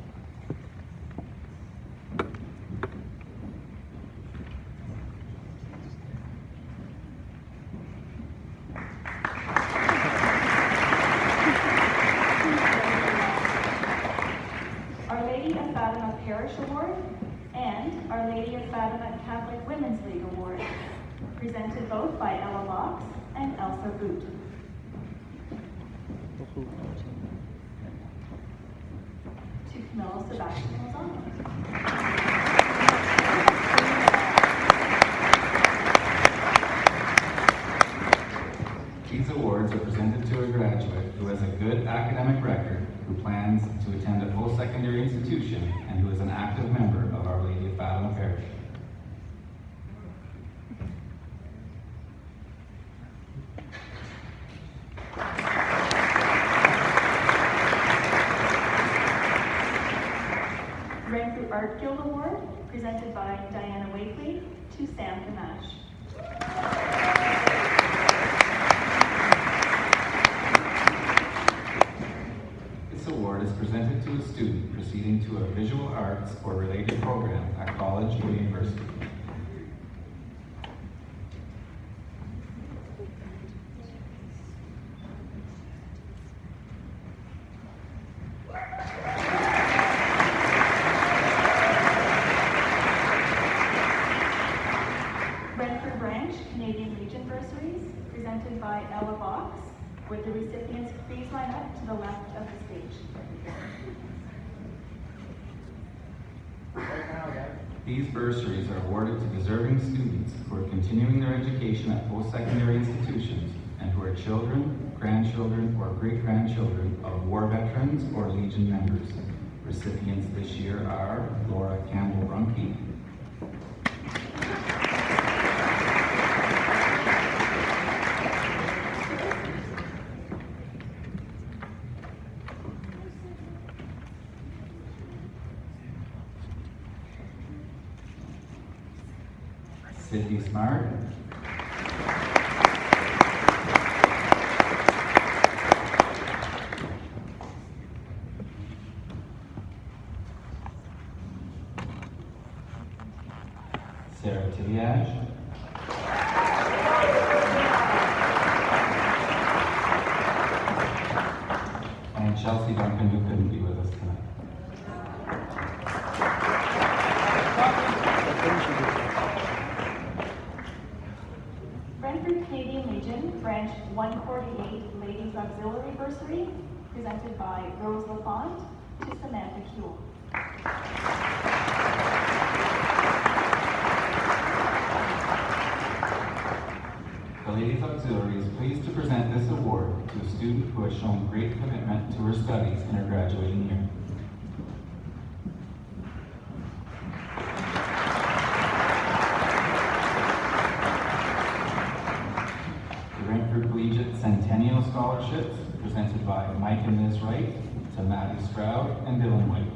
Our Lady of Fatima Parish Award and Our Lady of Fatima Catholic Women's League Award, presented both by Ella Box and Elsa Boot. To Camilla Sebastian Lozano. These awards are presented to a graduate who has a good academic record, who plans to attend a post-secondary institution, and who is an active member of Our Lady of Fatima Parish. Renfrew Art Guild Award, presented by Diana Wakely, to Sam Gamache. This award is presented to a student proceeding to a visual arts or related program at college or university. Renfrew Branch Canadian Legion Bursaries, presented by Ella Box, with the recipients please line up to the left of the stage. These bursaries are awarded to deserving students who are continuing their education at post-secondary institutions and who are children, grandchildren, or great-grandchildren of war veterans or Legion members. Recipients this year are Laura Campbell-Brunke, Sydney Smart, Sarah Tiviage, and Chelsea Duncan, who couldn't be with us tonight. Renfrew Canadian Legion Branch 148 Ladies Auxiliary Bursary, presented by Rose LaFont to Samantha Kuehl. The Ladies Auxiliary is pleased to present this award to a student who has shown great commitment to her studies in her graduating year. The Renfrew Collegiate Centennial Scholarships, presented by Mike and Liz Wright, to Maddie Stroud and Dylan White.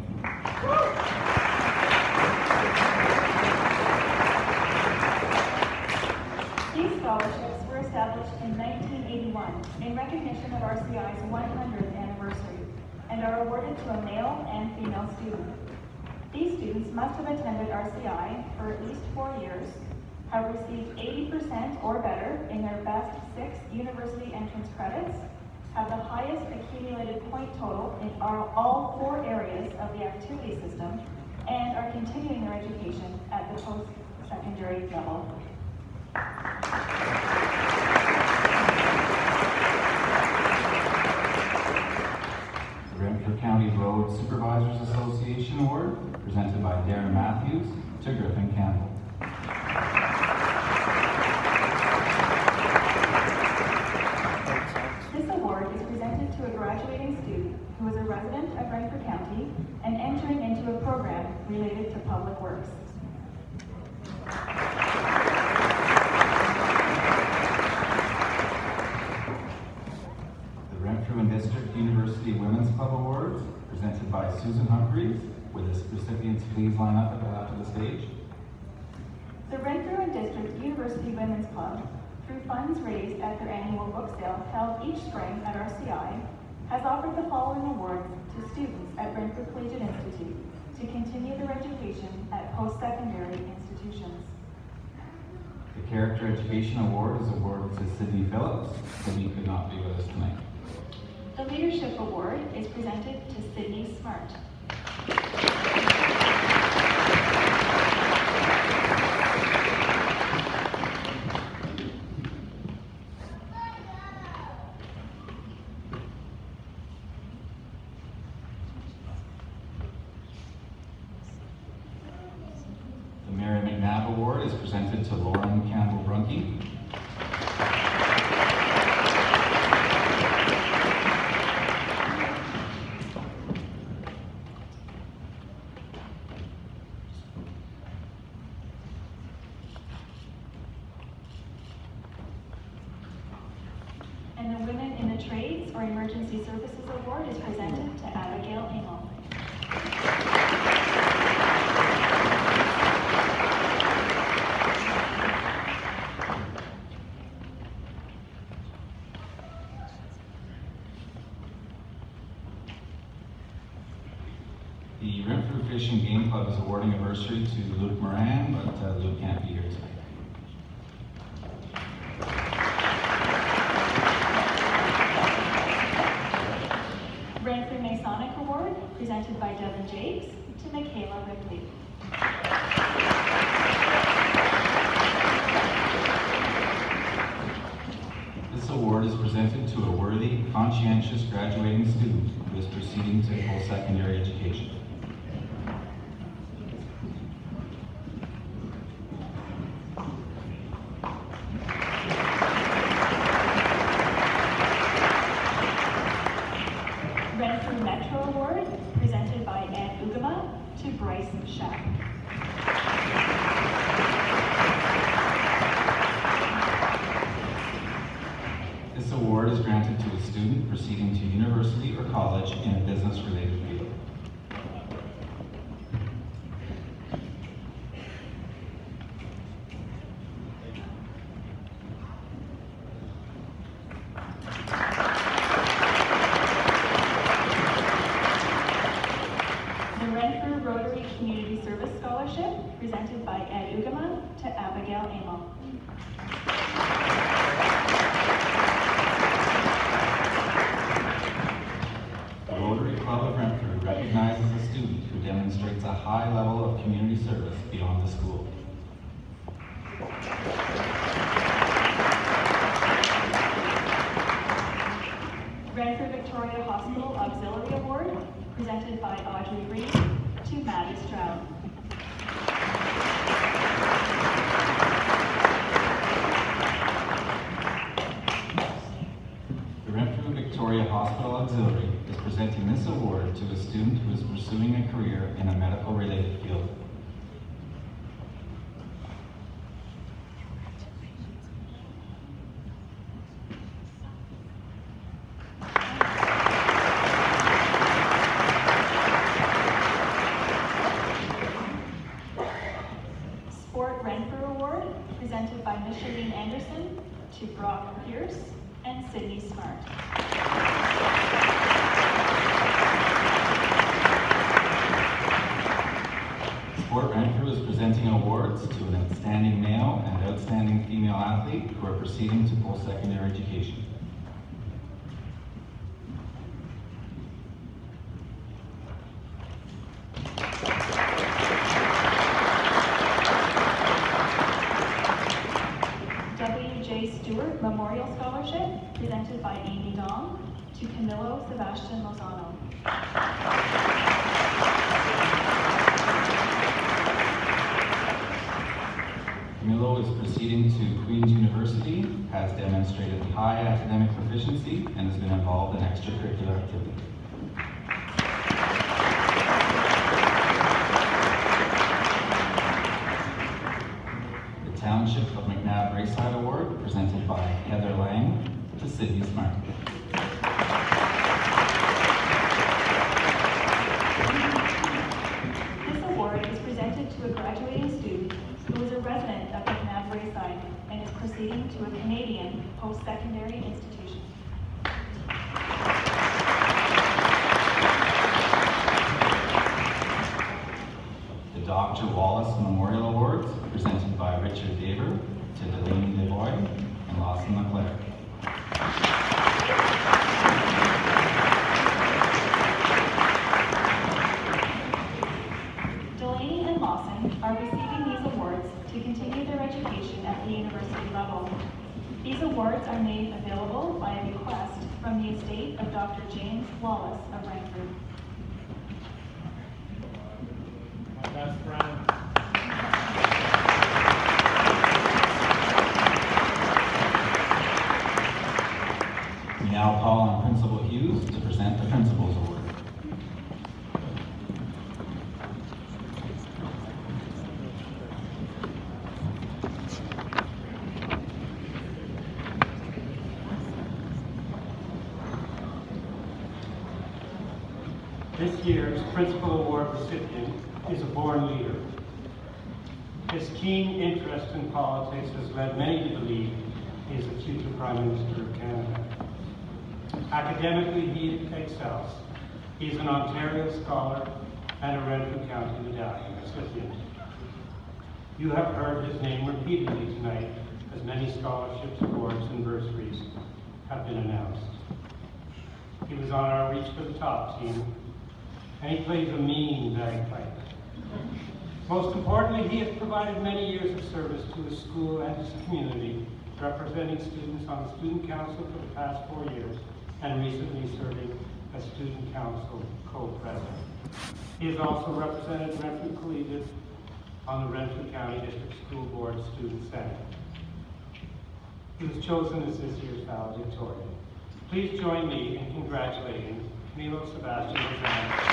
These scholarships were established in 1981 in recognition of RCI's 100th anniversary and are awarded to a male and female student. These students must have attended RCI for at least 4 years, have received 80% or better in their best 6 university entrance credits, have the highest accumulated point total in all 4 areas of the activity system, and are continuing their education at the post-secondary level. The Renfrew and District University Women's Club, through funds raised at their annual book sale held each spring at RCI, has offered the following awards to students at Renfrew Collegiate Institute to continue their education at post-secondary institutions. The Character Education Award is awarded to Sydney Phillips. Sydney could not be with us tonight. The Leadership Award is presented to Sydney Smart. The Mary McNabb Award is presented to Lauren Campbell-Brunke. And the Women in the Trades or Emergency Services Award is presented to Abigail Engel. The Renfrew Fish and Game Club is awarding a bursary to Luke Moran, but Luke can't be here tonight. Renfrew Masonic Award, presented by Devin Jakes, to Michaela Ripley. This award is presented to a worthy, conscientious graduating student who is proceeding to post-secondary education. Renfrew Metro Award, presented by Ed Ugama, to Bryce Shack. This award is granted to a student proceeding to university or college in a business-related field. The Renfrew Rotary Community Service Scholarship, presented by Ed Ugama, to Abigail Amel. The Rotary Club of Renfrew recognizes a student who demonstrates a high level of community service beyond the school. Renfrew Victoria Hospital Auxiliary Award, presented by Audrey Reed, to Maddie Stroud. The Renfrew Victoria Hospital Auxiliary is presenting this award to a student who is pursuing a career in a medical-related field. Sport Renfrew Award, presented by Micheline Anderson, to Brock Pierce and Sydney Smart. Sport Renfrew is presenting awards to an outstanding male and outstanding female athlete who are proceeding to post-secondary education. W.J. Stewart Memorial Scholarship, presented by Amy Dong, to Camilo Sebastian Lozano. Camilo is proceeding to Queen's University, has demonstrated high academic proficiency, and has been involved in extracurricular activities. The Township of McNabb Rayside Award, presented by Heather Lang, to Sydney Smart. This award is presented to a graduating student who is a resident proceeding to a Canadian post-secondary institution. The Dr. Wallace Memorial Awards, presented by Richard Daver to Delaney Levoy and Lawson Leclerc. Delaney and Lawson are receiving these awards to continue their education at the university level. These awards are made available by a request from the estate of Dr. James Wallace of Renfrew. My best friend. We now call on Principal Hughes to present the Principal's Award. This year's Principal Award recipient is a born leader. His keen interest in politics has led many to believe he is the future Prime Minister of Canada. Academically, he excels. He is an Ontario Scholar and a Renfrew County Medallion recipient. You have heard his name repeatedly tonight as many scholarships, awards, and bursaries have been announced. He was on our Reach for the Top team, and he plays a mean bagpipe. Most importantly, he has provided many years of service to his school and his community, representing students on the Student Council for the past 4 years, and recently serving as Student Council co-president. He has also represented Renfrew Collegiate on the Renfrew County District School Board Student Senate. He was chosen as this year's valedictorian. Please join me in congratulating Camilo Sebastian Lozano.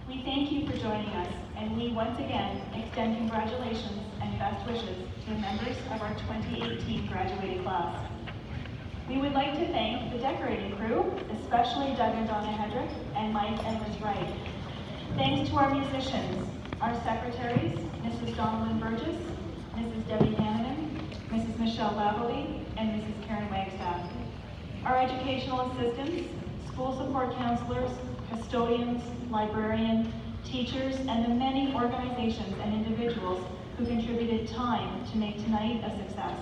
We thank you for joining us, and we once again extend congratulations and best wishes to the members of our 2018 graduating class. We would like to thank the decorating crew, especially Doug and Donna Hedrick and Mike and Liz Wright. Thanks to our musicians, our secretaries, Mrs. Donalyn Burgess, Mrs. Debbie Hanneman, Mrs. Michelle Lavallee, and Mrs. Karen Wagstaff. Our educational assistants, school support counselors, custodians, librarian, teachers, and the many organizations and individuals who contributed time to make tonight a success.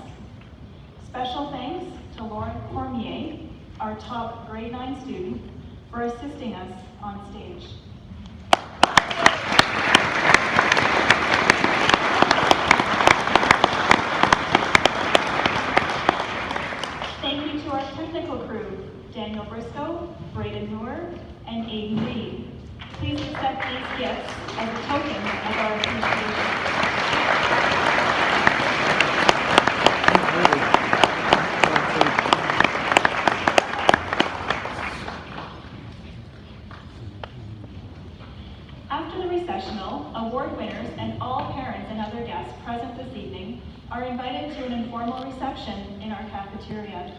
Special thanks to Lauren Cormier, our top grade 9 student, for assisting us on stage. Thank you to our technical crew, Daniel Briscoe, Braden Moore, and Aiden Reed. Please accept these gifts as a token of our appreciation. After the recessional, award winners and all parents and other guests present this evening are invited to an informal reception in our cafeteria.